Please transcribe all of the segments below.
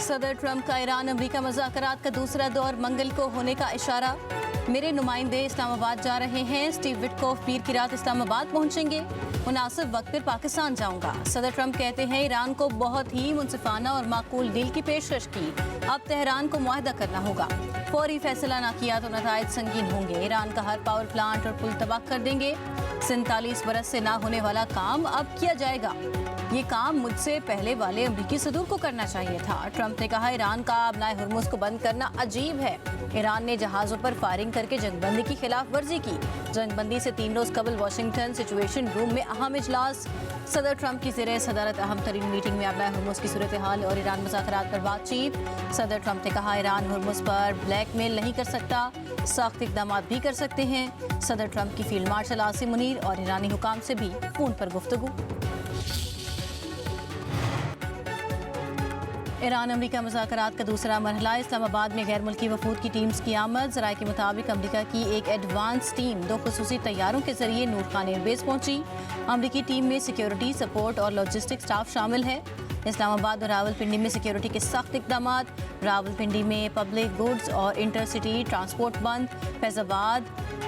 सदर ट्रंप का Iran America मुज़ाकरात का दूसरा दौर मंगल को होने का इशारा। मेरे नुमाइंदे इस्लामाबाद जा रहे हैं। स्टीव विटकॉफ पीर की रात इस्लामाबाद पहुंचेंगे। मुनासिब वक्त पर पाकिस्तान जाऊंगा। सदर ट्रंप कहते हैं ईरान को बहुत ही मुनसिफाना और माकूल डील की पेशकश की। अब तेहरान को मुआहदा करना होगा। फौरी फैसला ना किया तो नताइज संगीन होंगे। ईरान का हर पावर प्लांट और पुल तबाह कर देंगे। 47 बरस से ना होने वाला काम अब किया जाएगा। ये काम मुझसे पहले वाले अमरीकी सदूर को करना चाहिए था। ट्रंप ने कहा ईरान का अपनाए हुर्मुज़ को बंद करना अजीब है। ईरान ने जहाज़ों पर फायरिंग करके जंगबंदी की खिलाफ वर्जी की। जंगबंदी से 3 रोज कबल वाशिंगटन सिचुएशन रूम में अहम इजलास। सदर ट्रंप की ज़ेरे सदारत अहम तरीन मीटिंग में अपनाए हुर्मुज़ की सूरत हाल और ईरान मुज़ाकरात पर बातचीत। सदर ट्रंप ने कहा ईरान हुर्मुज़ पर ब्लैकमेल नहीं कर सकता, सख्त इक़दाम भी कर सकते हैं। सदर ट्रंप की फील्ड मार्शल आसिम मुनीर और ईरानी हुकाम से भी फ़ोन पर गुफ्तगू। ईरान अमेरिका मुज़ाकरात का दूसरा मरहला। इस्लामाबाद में गैर मुल्की वफूद की टीम्स की आमद। ज़राए के मुताबिक अमेरिका की एक एडवांस टीम 2 खुसूसी तैयारों के जरिए नूर खान एयरबेस पहुंची। अमेरिकी टीम में सिक्योरिटी, सपोर्ट और लॉजिस्टिक स्टाफ शामिल है। इस्लामाबाद और रावलपिंडी में सिक्योरिटी के सख्त इक़दाम। रावलपिंडी में पब्लिक गुड्स और इंटरसिटी ट्रांसपोर्ट बंद। फैज़ाबाद,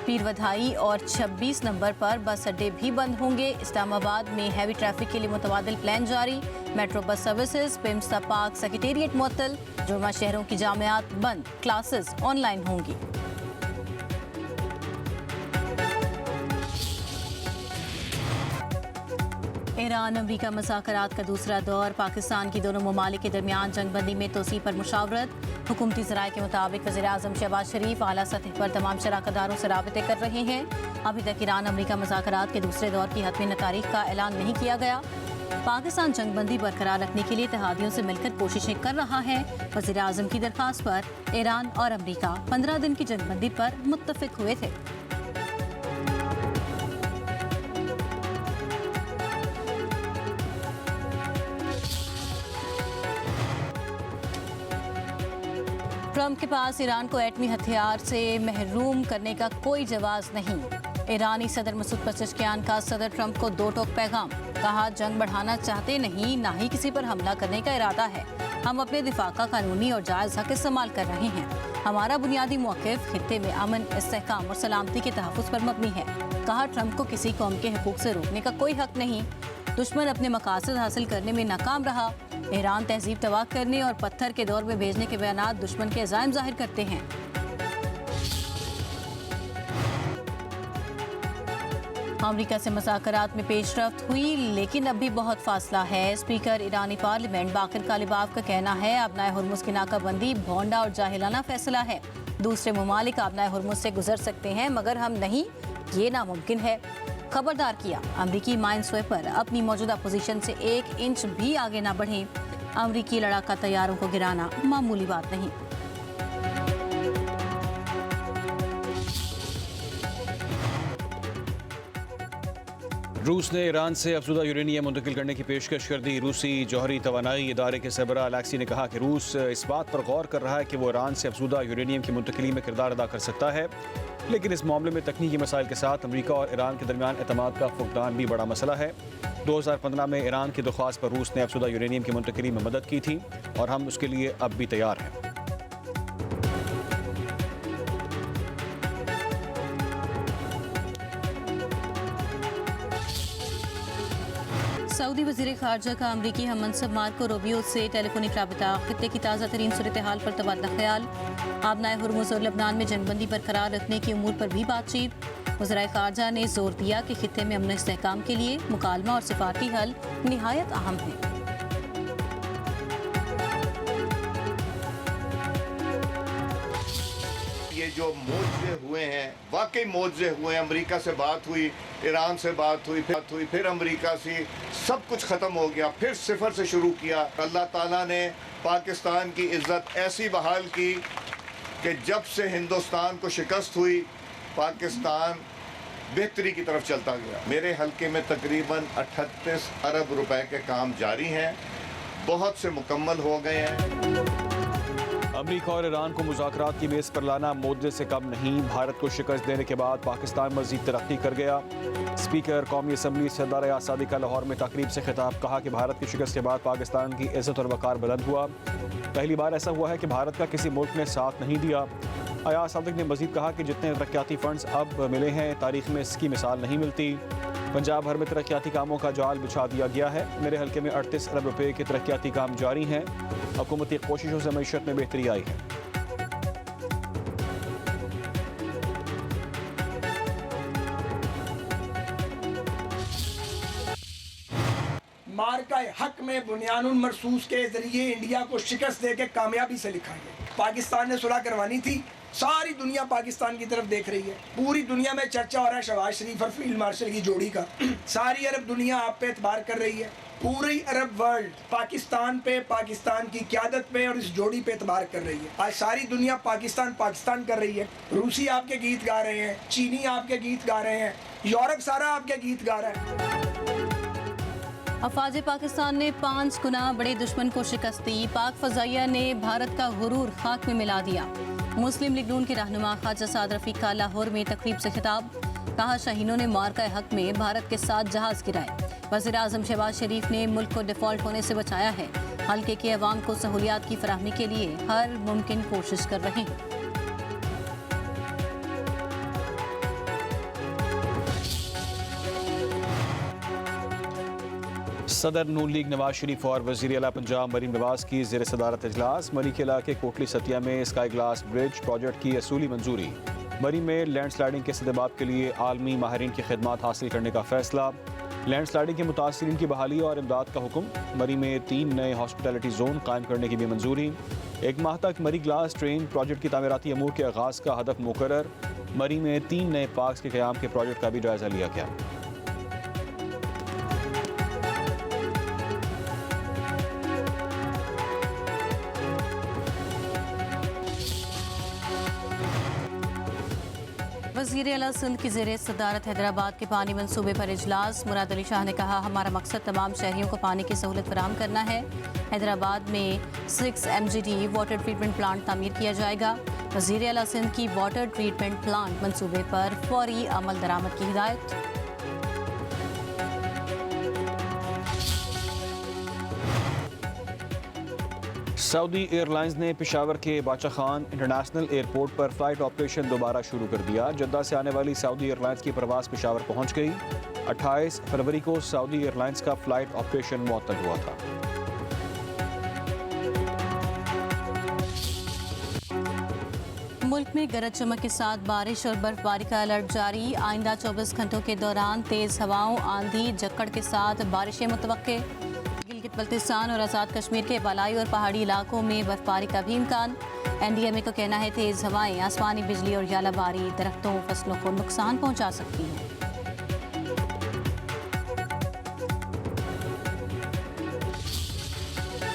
पीरवधाई और 26 नंबर पर बस अड्डे भी बंद होंगे। इस्लामाबाद में हैवी ट्रैफिक के लिए मुतबादिल प्लान जारी। मेट्रो बस सर्विसेज, पिम्स्ता पार्क, सेक्रेटेरिएट मुअत्तल। जुर्मा शहरों की जामियात बंद। क्लासेस ऑनलाइन होंगी। ईरान अमेरिका मुज़ाकरात का दूसरा दौर। पाकिस्तान की दोनों ममालिक के दरमियान जंगबंदी में तोसी पर मुशावरत। हुकूमती ज़राए के मुताबिक वज़ीर-ए-आज़म शहबाज शरीफ आला सतह पर तमाम शराकतदारों से राबते कर रहे हैं। अभी तक ईरान अमेरिका मुज़ाकरात के दूसरे दौर की हतमी तारीख का ऐलान नहीं किया गया। पाकिस्तान जंगबंदी बरकरार रखने के लिए इत्तेहादियों से मिलकर कोशिशें कर रहा है। वज़ीर-ए-आज़म की दरख्वास्त पर ईरान और अमेरिका 15 दिन की जंगबंदी पर मुत्तफिक हुए थे। ट्रंप के पास ईरान को एटमी हथियार से महरूम करने का कोई जवाब नहीं। ईरानी सदर मसूद पज़ेश्कियान का सदर ट्रंप को 2 टोक पैगाम। कहा जंग बढ़ाना चाहते नहीं, ना ही किसी पर हमला करने का इरादा है। हम अपने दिफा का कानूनी और जायज़ हक इस्तेमाल कर रहे हैं। हमारा बुनियादी मौक़िफ़ खित्ते में अमन, इस्तेहकाम और सलामती के तहफ़्फ़ुज़ पर मबनी है। कहा ट्रंप को किसी कौम के हुकूक से रोकने का कोई हक नहीं। दुश्मन अपने मकासद हासिल करने में नाकाम रहा। ईरान तहजीब तबाह करने और पत्थर के दौर में भेजने के बयानात दुश्मन के अज़ाइम जाहिर करते हैं। अमेरिका से मुज़ाकरात में पेशरफ्त हुई, लेकिन अब भी बहुत फासला है। स्पीकर ईरानी पार्लियामेंट बाकिर कालिबाफ का कहना है अपनाए हुर्मुज़ की नाकाबंदी भोंडा और जाहिलाना फैसला है। दूसरे ममालिक अपनाए हुर्मुज़ से गुजर सकते हैं मगर हम नहीं, ये नामुमकिन है। खबरदार किया अमरीकी माइन स्वेपर अपनी मौजूदा पोजीशन से 1 इंच भी आगे ना बढ़ें। अमरीकी लड़ाका तैयारों को गिराना मामूली बात नहीं। रूस ने ईरान से अफज़ुदा यूरेनियम मुंतकिल करने की पेशकश कर दी। रूसी जौहरी तवानाई इदारे के सरबराह अलेक्सी ने कहा कि रूस इस बात पर गौर कर रहा है कि वो ईरान से अफज़ुदा यूरेनियम की मुंतकिली में किरदार अदा कर सकता है, लेकिन इस मामले में तकनीकी मसाइल के साथ अमरीका और ईरान के दरमियान एतमाद का फुकदान भी बड़ा मसला है। 2015 में ईरान की दरख्वास्त पर रूस ने अफज़ुदा यूरेनियम की मुंतकिली में मदद की थी और हम उसके लिए अब भी तैयार हैं। सऊदी वज़ीर ख़ारजा का अमरीकी हम मनसब मार्को रूबियो से टेलीफोनिक राबता। खित्ते की ताज़ा तरीन सूरत हाल पर तबादला ख्याल। आबनाए हुर्मुज़ और लबनान में जंगबंदी बरकरार रखने की उमूर पर भी बातचीत। वज़ीर ख़ारजा ने जोर दिया कि खित्ते में अमन इस्तेहकाम के लिए मुकालमा और सिफारती हल निहायत अहम है। ये जो मोर्चे हुए हैं वाकई मोर्चे हुए हैं। अमेरिका से बात हुई, ईरान से बात हुई, फिर अमेरिका से सब कुछ ख़त्म हो गया, फिर सिफर से शुरू किया। अल्लाह ताला ने पाकिस्तान की इज़्ज़त ऐसी बहाल की कि जब से हिंदुस्तान को शिकस्त हुई पाकिस्तान बेहतरी की तरफ चलता गया। मेरे हल्के में तकरीबन 38 अरब रुपए के काम जारी हैं, बहुत से मुकम्मल हो गए हैं। अमरीका और ईरान को मुज़ाकरात की मेज़ पर लाना मोदी से कम नहीं। भारत को शिकस्त देने के बाद पाकिस्तान मज़ीद तरक्की कर गया। स्पीकर कौमी असम्बली सरदार आज़ादी का लाहौर में तकरीब से खिताब, कहा कि भारत की शिकस्त के बाद पाकिस्तान की इज़्ज़त और वक़ार बुलंद हुआ। पहली बार ऐसा हुआ है कि भारत का किसी मुल्क ने साथ नहीं दिया। अयाज सादिक ने मज़ीद कहा कि जितने तरक्याती फ़ंड्स अब मिले हैं, तारीख में इसकी मिसाल नहीं मिलती। पंजाब भर में तरक्याती कामों का जाल बिछा दिया गया है। मेरे हल्के में 38 अरब रुपए के तरक्याती काम जारी हैं। हुकूमती कोशिशों से मईशत में बेहतरी आई है। मार्का हक में बुनियानुल मरसूस के जरिए इंडिया को शिकस्त देके कामयाबी से लिखा गया। पाकिस्तान ने सुलह करवानी थी, सारी दुनिया पाकिस्तान की तरफ देख रही है। पूरी दुनिया में चर्चा हो रहा है शहबाज शरीफ और फील्ड मार्शल की जोड़ी का। सारी अरब दुनिया आप पे एतबार कर रही है। पूरी अरब वर्ल्ड पाकिस्तान पे, पाकिस्तान की क़यादत पे और इस जोड़ी पे एतबार कर रही है। आज सारी दुनिया पाकिस्तान पाकिस्तान कर रही है। रूसी आपके गीत गा रहे हैं, चीनी आपके गीत गा रहे हैं, यूरोप सारा आपके गीत गा रहा है। अफवाज पाकिस्तान ने 5 गुना बड़े दुश्मन को शिकस्त दी। पाक फजाइया ने भारत का गुरूर खाक में मिला दिया। मुस्लिम लीग नून के रहनुमा ख्वाजा साद रफीक का लाहौर में तकरीब से खिताब, कहा शाहीनों ने मार्का हक में भारत के साथ जहाज गिराए। वज़ीर आज़म शहबाज शरीफ ने मुल्क को डिफॉल्ट होने से बचाया है। हल्के के अवाम को सहूलियात की फराहमी के लिए हर मुमकिन कोशिश कर रहे हैं। सदर नून लीग नवाज शरीफ और वज़ीर आला पंजाब मरीम नवाज की ज़ेर सदारत इजलास। मरी के इलाके कोटली सतिया में स्काई ग्लास ब्रिज प्रोजेक्ट की असूली मंजूरी। मरी में लैंड स्लाइडिंग के सदबाब के लिए आलमी माहिरीन की खिदमात हासिल करने का फैसला। लैंड स्लाइडिंग के मुतासिरीन की बहाली और इमदाद का हुक्म। मरी में 3 नए हॉस्पिटलिटी जोन कायम करने की भी मंजूरी। 1 माह तक मरी ग्लास ट्रेन प्रोजेक्ट की तामीराती अमूर के आगाज़ का हदफ मुकर्रर। मरी में 3 नए पार्क्स के क़याम के प्रोजेक्ट का भी जायजा लिया गया। वज़ीर आला सिंध की ज़ेर सदारत हैदराबाद के पानी मंसूबे पर इजलास। मुराद अली शाह ने कहा, हमारा मकसद तमाम शहरियों को पानी की सहूलत फराहम करना है। हैदराबाद में 6 MGD वाटर ट्रीटमेंट प्लांट तामीर किया जाएगा। वज़ीर आला सिंध की वाटर ट्रीटमेंट प्लांट मंसूबे पर फौरी अमल दरामद की हिदायत। सऊदी एयरलाइंस ने पेशावर के बादशाह खान इंटरनेशनल एयरपोर्ट पर फ्लाइट ऑपरेशन दोबारा शुरू कर दिया। जद्दा से आने वाली सऊदी एयरलाइंस की परवाज़ पेशावर पहुंच गई। 28 फरवरी को सऊदी एयरलाइंस का फ्लाइट ऑपरेशन मुअत्तल हुआ था। मुल्क में गरज चमक के साथ बारिश और बर्फबारी का अलर्ट जारी। आइंदा 24 घंटों के दौरान तेज़ हवाओं, आंधी, झक्कड़ के साथ बारिशें मुतवक्के। गिलगित बल्तिस्तान और आज़ाद कश्मीर के बालाई और पहाड़ी इलाकों में बर्फबारी का भी इम्कान। NDMA को कहना है तेज़ हवाएं, आसमानी बिजली और यालाबारी दरख्तों फसलों को नुकसान पहुंचा सकती हैं।